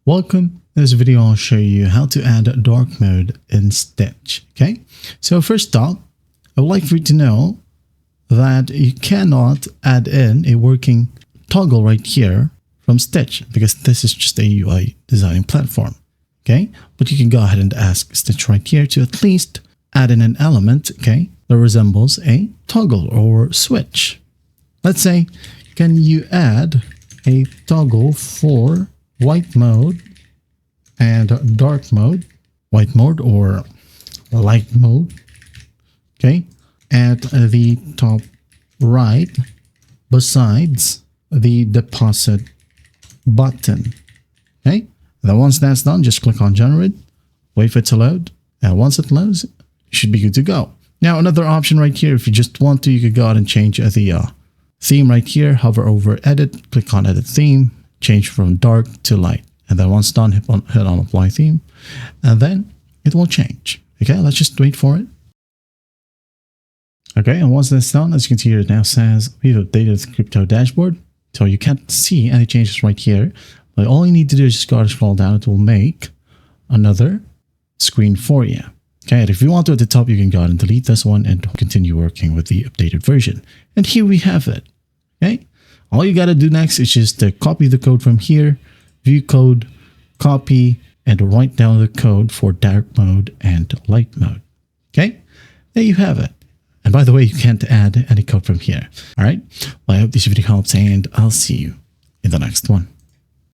Welcome. In this video, I'll show you how to add dark mode in Stitch. Okay, so first up, I would like for you to know that you cannot add in a working toggle right here from Stitch because this is just a UI designing platform. Okay, but you can go ahead and ask Stitch right here to at least add in an element, okay, that resembles a toggle or switch. Let's say, can you add a toggle for white mode and dark mode, white mode or light mode, okay, at the top right besides the deposit button. Okay, and then once that's done, just click on generate, wait for it to load, and once it loads, you should be good to go. Now another option right here, if you just want to, you could go ahead and change the theme right here, hover over edit, click on edit theme, change from dark to light, and then once done, hit on apply theme, and then it will change. Okay, let's just wait for it. Okay, and once that's done, as you can see here, it now says we've updated the crypto dashboard, so you can't see any changes right here, but all you need to do is just go and scroll down. It will make another screen for you. Okay, and if you want to at the top, you can go ahead and delete this one and continue working with the updated version. And here we have it. Okay, all you got to do next is just to copy the code from here, view code, copy, and write down the code for dark mode and light mode. Okay, there you have it. And by the way, you can't add any code from here. All right, well, I hope this video helps, and I'll see you in the next one.